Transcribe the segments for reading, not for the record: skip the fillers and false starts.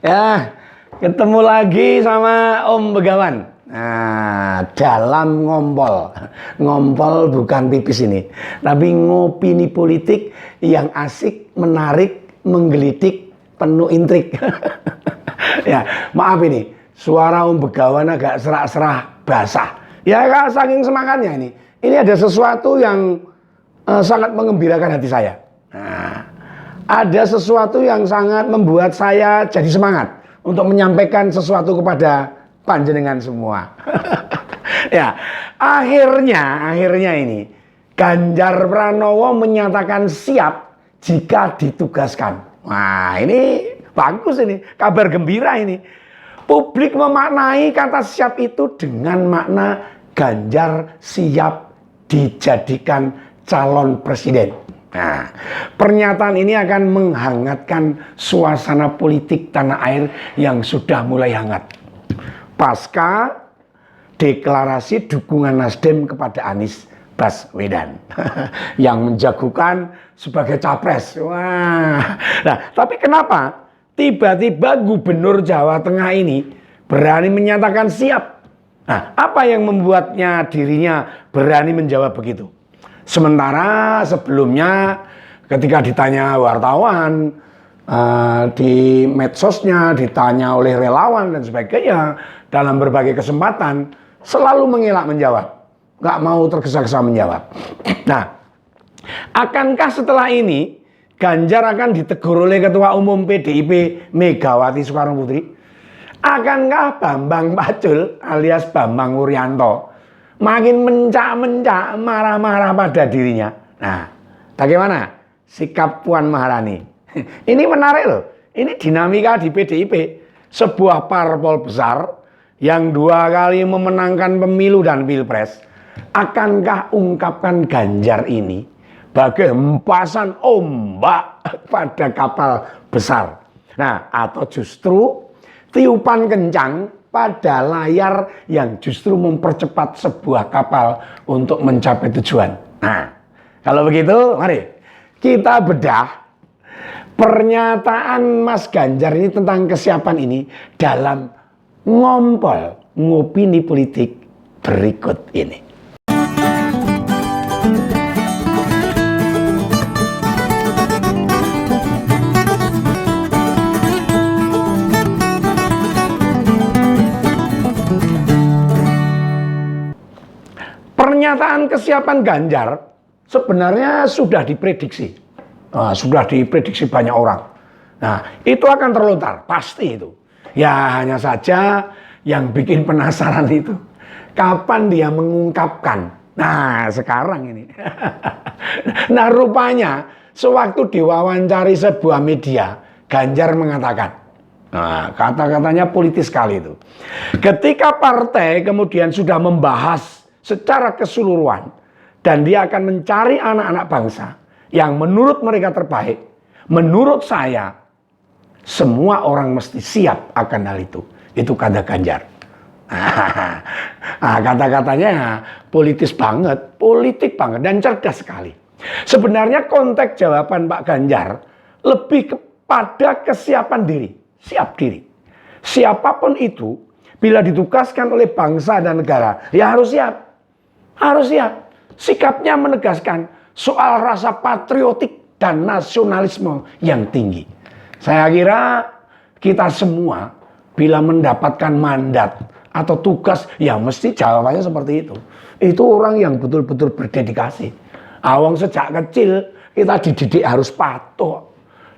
Ya, ketemu lagi sama Om Begawan. Nah, dalam ngompol. Ngompol bukan pipis ini, tapi ngopini politik yang asik, menarik, menggelitik, penuh intrik. Ya, maaf ini, suara Om Begawan agak serak-serak basah. Ya, saking semangatnya ini. Ini ada sesuatu yang sangat mengembirakan hati saya. Nah, ada sesuatu yang sangat membuat saya jadi semangat untuk menyampaikan sesuatu kepada panjenengan semua. Ya, akhirnya ini Ganjar Pranowo menyatakan siap jika ditugaskan. Wah, ini bagus ini, kabar gembira ini. Publik memaknai kata siap itu dengan makna Ganjar siap dijadikan calon presiden. Nah, pernyataan ini akan menghangatkan suasana politik tanah air yang sudah mulai hangat. Pasca deklarasi dukungan Nasdem kepada Anies Baswedan yang menjagokan sebagai capres. Wah, nah tapi kenapa tiba-tiba Gubernur Jawa Tengah ini berani menyatakan siap? Nah, apa yang membuatnya dirinya berani menjawab begitu? Sementara sebelumnya ketika ditanya wartawan, di medsosnya, ditanya oleh relawan dan sebagainya, dalam berbagai kesempatan, selalu mengelak menjawab. Nggak mau tergesa-gesa menjawab. Nah, akankah setelah ini Ganjar akan ditegur oleh Ketua Umum PDIP Megawati Soekarno Putri? Akankah Bambang Pacul alias Bambang Wuryanto makin mencak-mencak marah-marah pada dirinya? Nah, bagaimana sikap Puan Maharani? Ini menarik loh. Ini dinamika di PDIP, sebuah parpol besar yang 2 kali memenangkan pemilu dan pilpres. Akankah ungkapan Ganjar ini bagai hempasan ombak pada kapal besar? Nah, atau justru tiupan kencang pada layar yang justru mempercepat sebuah kapal untuk mencapai tujuan. Nah, kalau begitu mari kita bedah pernyataan Mas Ganjar ini tentang kesiapan ini dalam ngompol ngopini politik berikut ini. Pernyataan kesiapan Ganjar sebenarnya sudah diprediksi. Sudah diprediksi banyak orang. Nah, itu akan terlontar, pasti itu. Ya, hanya saja yang bikin penasaran itu kapan dia mengungkapkan. Nah, sekarang ini. Nah, rupanya sewaktu diwawancari sebuah media, Ganjar mengatakan, nah, kata-katanya politis sekali itu. Ketika partai kemudian sudah membahas secara keseluruhan dan dia akan mencari anak-anak bangsa yang menurut mereka terbaik, menurut saya semua orang mesti siap akan hal itu. Itu kata Ganjar. Nah, kata-katanya politis banget, politik banget dan cerdas sekali. Sebenarnya konteks jawaban Pak Ganjar lebih kepada kesiapan diri, siap diri. Siapapun itu bila ditugaskan oleh bangsa dan negara, ya harus siap. Harus siap. Sikapnya menegaskan soal rasa patriotik dan nasionalisme yang tinggi. Saya kira kita semua bila mendapatkan mandat atau tugas, ya mesti jawabannya seperti itu. Itu orang yang betul-betul berdedikasi. Awang sejak kecil kita dididik harus patuh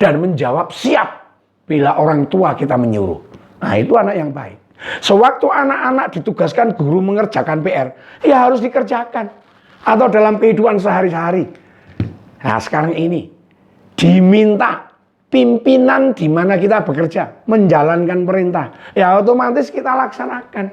dan menjawab siap bila orang tua kita menyuruh. Nah, itu anak yang baik. Sewaktu anak-anak ditugaskan guru mengerjakan PR, ya harus dikerjakan. Atau dalam kehidupan sehari-hari. Nah, sekarang ini diminta pimpinan di mana kita bekerja menjalankan perintah, ya otomatis kita laksanakan.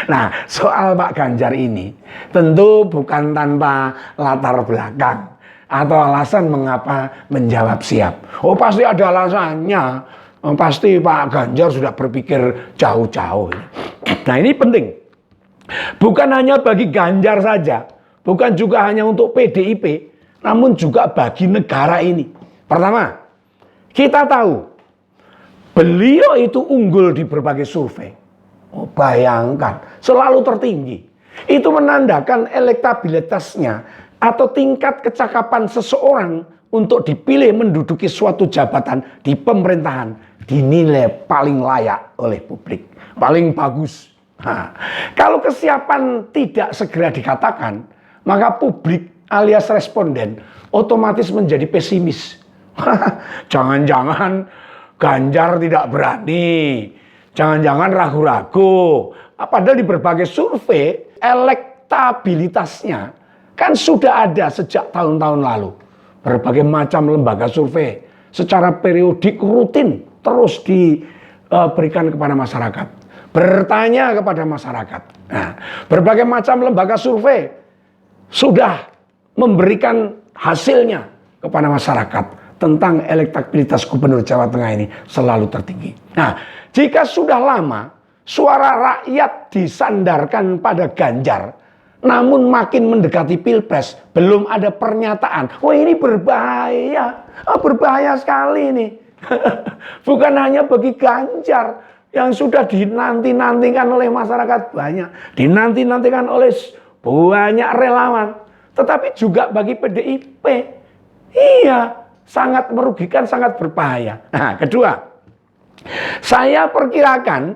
Nah, soal Pak Ganjar ini tentu bukan tanpa latar belakang atau alasan mengapa menjawab siap. Oh, pasti ada alasannya. Pasti Pak Ganjar sudah berpikir jauh-jauh. Nah, ini penting. Bukan hanya bagi Ganjar saja, bukan juga hanya untuk PDIP, namun juga bagi negara ini. Pertama, Kita tahu beliau itu unggul di berbagai survei. Oh, bayangkan, selalu tertinggi. Itu menandakan elektabilitasnya atau tingkat kecakapan seseorang untuk dipilih menduduki suatu jabatan di pemerintahan dinilai paling layak oleh publik, paling bagus. Nah, kalau kesiapan tidak segera dikatakan, maka publik alias responden otomatis menjadi pesimis. Jangan-jangan Ganjar tidak berani, jangan-jangan ragu-ragu. Padahal di berbagai survei elektabilitasnya kan sudah ada sejak tahun-tahun lalu. Berbagai macam lembaga survei secara periodik rutin terus diberikan kepada masyarakat. Bertanya kepada masyarakat. Nah, berbagai macam lembaga survei sudah memberikan hasilnya kepada masyarakat tentang elektabilitas Gubernur Jawa Tengah ini selalu tertinggi. Nah, jika sudah lama suara rakyat disandarkan pada Ganjar, namun makin mendekati Pilpres belum ada pernyataan, wah ini berbahaya, berbahaya sekali ini. Bukan hanya bagi Ganjar yang sudah dinanti-nantikan oleh masyarakat banyak, dinanti-nantikan oleh banyak relawan, tetapi juga bagi PDIP. Iya, sangat merugikan, sangat berbahaya. Nah, kedua, saya perkirakan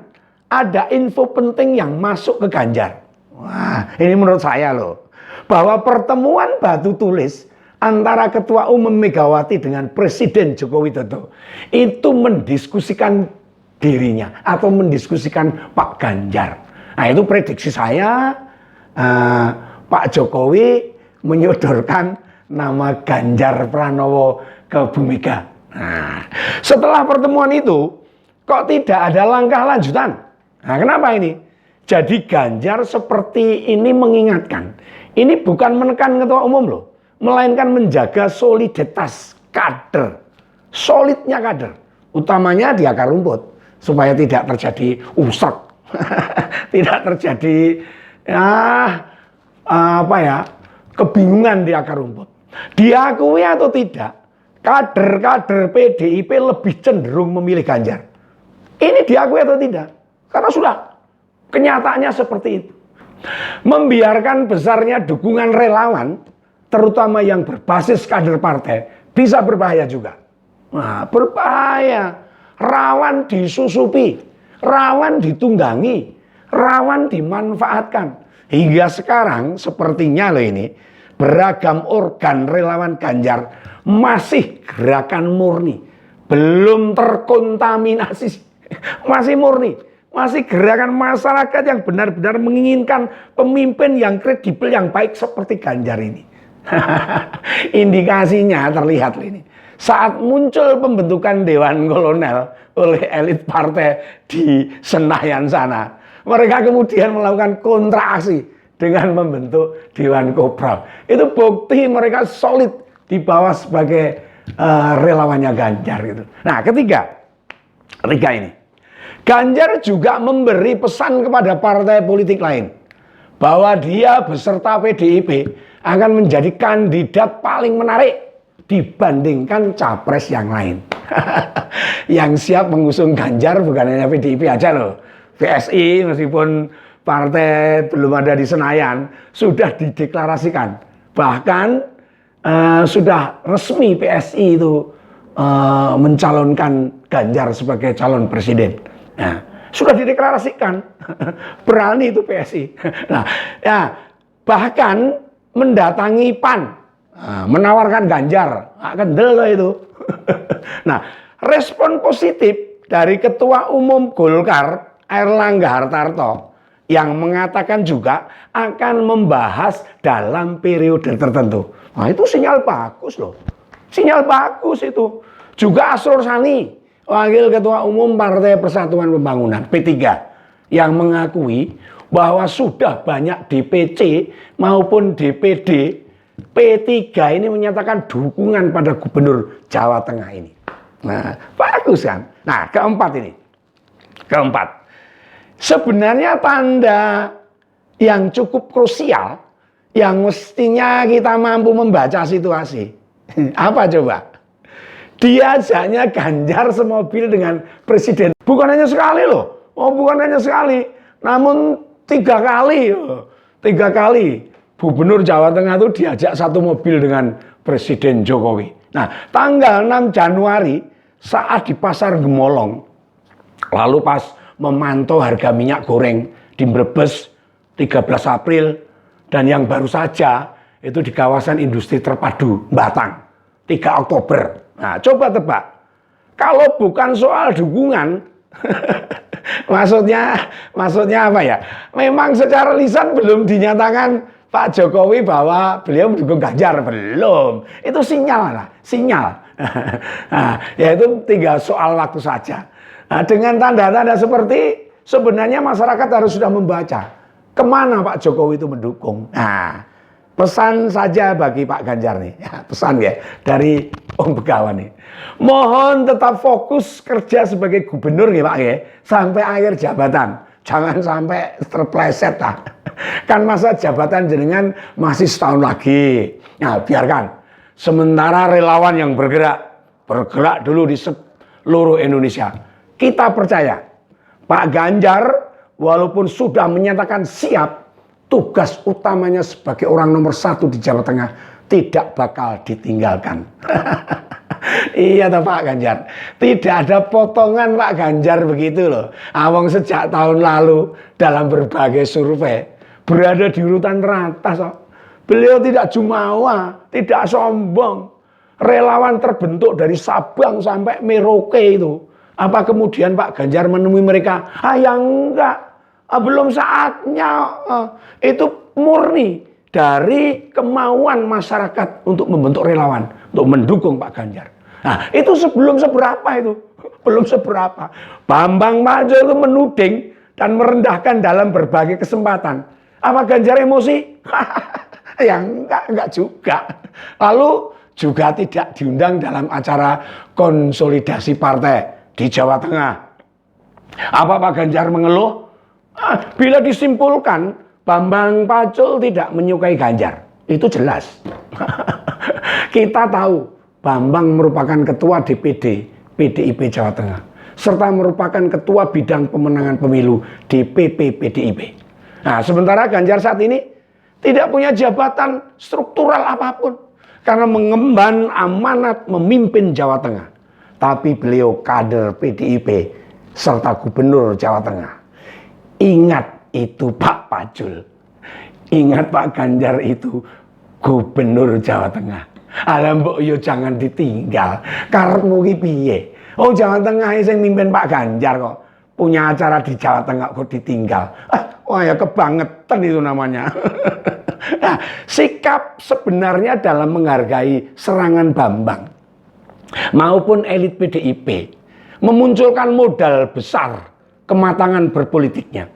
ada info penting yang masuk ke Ganjar. Wah, ini menurut saya loh, bahwa pertemuan batu tulis antara Ketua Umum Megawati dengan Presiden Joko Widodo itu mendiskusikan dirinya atau mendiskusikan Pak Ganjar. Nah, itu prediksi saya, Pak Jokowi menyodorkan nama Ganjar Pranowo ke Bu Mega. Nah, setelah pertemuan itu kok tidak ada langkah lanjutan. Nah, kenapa ini? Jadi Ganjar seperti ini mengingatkan, ini bukan menekan ketua umum loh, melainkan menjaga soliditas kader, solidnya kader, utamanya di akar rumput, supaya tidak terjadi usrak, tidak terjadi kebingungan di akar rumput. Diakui atau tidak, kader-kader PDIP lebih cenderung memilih Ganjar. Ini diakui atau tidak? Karena sudah kenyataannya seperti itu. Membiarkan besarnya dukungan relawan, terutama yang berbasis kader partai, bisa berbahaya juga. Nah, berbahaya. Rawan disusupi, rawan ditunggangi, rawan dimanfaatkan. Hingga sekarang sepertinya loh ini, beragam organ relawan Ganjar masih gerakan murni, belum terkontaminasi, masih murni, masih gerakan masyarakat yang benar-benar menginginkan pemimpin yang kredibel, yang baik seperti Ganjar ini. Indikasinya terlihat ini. Saat muncul pembentukan Dewan Kolonel oleh elit partai di Senayan sana, mereka kemudian melakukan kontraaksi dengan membentuk Dewan Kopral. Itu bukti mereka solid di bawah sebagai relawannya Ganjar gitu. Nah, ketiga ini, Ganjar juga memberi pesan kepada partai politik lain bahwa dia beserta PDIP akan menjadi kandidat paling menarik dibandingkan capres yang lain. Yang siap mengusung Ganjar bukan hanya PDIP aja loh. PSI meskipun partai belum ada di Senayan sudah dideklarasikan. Bahkan sudah resmi PSI itu mencalonkan Ganjar sebagai calon presiden. Nah, sudah dideklarasikan. Berani itu PSI. Nah, ya, bahkan mendatangi PAN, menawarkan Ganjar, kendel itu. Nah, respon positif dari Ketua Umum Golkar Airlangga Hartarto yang mengatakan juga akan membahas dalam periode tertentu. Nah, itu sinyal bagus loh. Sinyal bagus itu. Juga Asrul Sani, Wakil Ketua Umum Partai Persatuan Pembangunan P3, yang mengakui bahwa sudah banyak DPC maupun DPD P3 ini menyatakan dukungan pada Gubernur Jawa Tengah ini. Nah, bagus kan? Nah, keempat, sebenarnya tanda yang cukup krusial yang mestinya kita mampu membaca situasi. Apa coba? Diajaknya Ganjar semobil dengan presiden. Bukan hanya sekali loh. Oh, bukan hanya sekali. Namun 3 kali. 3 kali. Gubernur Jawa Tengah itu diajak satu mobil dengan Presiden Jokowi. Nah, tanggal 6 Januari saat di Pasar Gemolong, lalu pas memantau harga minyak goreng di Brebes 13 April, dan yang baru saja itu di kawasan industri terpadu Batang 3 Oktober. Nah, coba tebak, kalau bukan soal dukungan, maksudnya apa ya? Memang secara lisan belum dinyatakan Pak Jokowi bahwa beliau mendukung Ganjar, belum. Itu sinyal lah, sinyal. Nah, yaitu tinggal soal waktu saja. Nah, dengan tanda-tanda seperti sebenarnya masyarakat harus sudah membaca kemana Pak Jokowi itu mendukung. Nah, pesan saja bagi Pak Ganjar nih, ya, pesan ya dari Om Begawan nih. Mohon tetap fokus kerja sebagai gubernur ya Pak ya, sampai akhir jabatan. Jangan sampai terpleset lah. Kan masa jabatan jenengan masih setahun lagi. Nah, biarkan. Sementara relawan yang bergerak dulu di seluruh Indonesia. Kita percaya Pak Ganjar walaupun sudah menyatakan siap, tugas utamanya sebagai orang nomor 1 di Jawa Tengah tidak bakal ditinggalkan. Iya toh Pak Ganjar. Tidak ada potongan Pak Ganjar begitu loh. Awang sejak tahun lalu dalam berbagai survei berada di urutan teratas. Beliau tidak jumawa, tidak sombong. Relawan terbentuk dari Sabang sampai Merauke itu. Apa kemudian Pak Ganjar menemui mereka? Ya enggak. Belum saatnya. Itu murni dari kemauan masyarakat untuk membentuk relawan, untuk mendukung Pak Ganjar. Nah, itu sebelum seberapa itu? Belum seberapa. Bambang Pacul itu menuding dan merendahkan dalam berbagai kesempatan. Apa Ganjar emosi? Ya enggak juga. Lalu juga tidak diundang dalam acara konsolidasi partai di Jawa Tengah. Apa Pak Ganjar mengeluh? Bila disimpulkan Bambang Pacul tidak menyukai Ganjar, itu jelas. Kita tahu Bambang merupakan ketua DPD PDIP Jawa Tengah, serta merupakan ketua bidang pemenangan pemilu DPP PDIP. Nah, sementara Ganjar saat ini tidak punya jabatan struktural apapun karena mengemban amanat memimpin Jawa Tengah. Tapi beliau kader PDIP serta gubernur Jawa Tengah. Ingat itu Pak Pacul. Ingat Pak Ganjar itu gubernur Jawa Tengah. Alam mbok yo jangan ditinggal. Karepmu ki piye? Oh, Jawa Tengah sing mimpin Pak Ganjar kok. Punya acara di Jawa Tengah kok ditinggal. Wah ya kebangetan itu namanya. Nah, sikap sebenarnya dalam menghargai serangan Bambang maupun elit PDIP memunculkan modal besar kematangan berpolitiknya.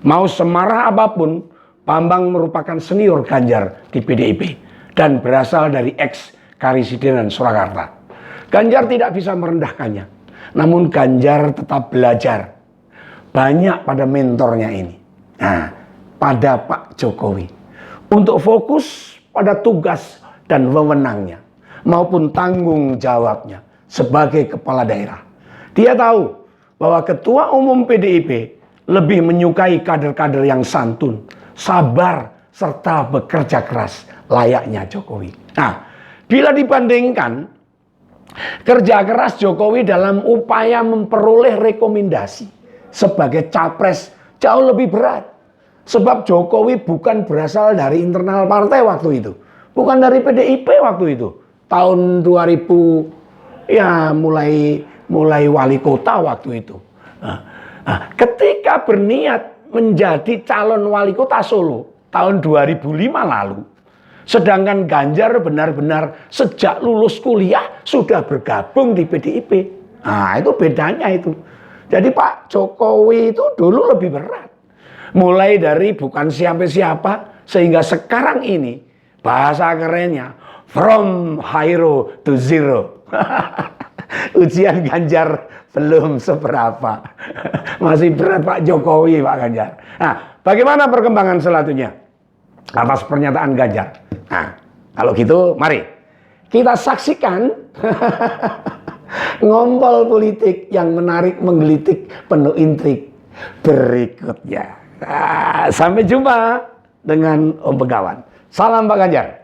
Mau semarah apapun, Bambang merupakan senior Ganjar di PDIP dan berasal dari ex-Karisidenan Surakarta. Ganjar tidak bisa merendahkannya, namun Ganjar tetap belajar banyak pada mentornya ini. Nah, pada Pak Jokowi untuk fokus pada tugas dan wewenangnya maupun tanggung jawabnya sebagai kepala daerah. Dia tahu bahwa Ketua Umum PDIP lebih menyukai kader-kader yang santun, sabar, serta bekerja keras layaknya Jokowi. Nah, bila dibandingkan kerja keras Jokowi dalam upaya memperoleh rekomendasi sebagai capres jauh lebih berat. Sebab Jokowi bukan berasal dari internal partai waktu itu. Bukan dari PDIP waktu itu. Tahun 2000 ya mulai wali kota waktu itu. Ketika berniat menjadi calon wali kota Solo tahun 2005 lalu. Sedangkan Ganjar benar-benar sejak lulus kuliah sudah bergabung di PDIP. Nah, itu bedanya itu. Jadi Pak Jokowi itu dulu lebih berat. Mulai dari bukan siapa-siapa sehingga sekarang ini bahasa kerennya from hero to zero. Ujian Ganjar belum seberapa. Masih berat Pak Jokowi, Pak Ganjar. Nah, bagaimana perkembangan selanjutnya atas pernyataan Ganjar? Nah, kalau gitu mari kita saksikan ngompol politik yang menarik, menggelitik, penuh intrik berikutnya. Sampai jumpa dengan Om Begawan. Salam Pak Ganjar.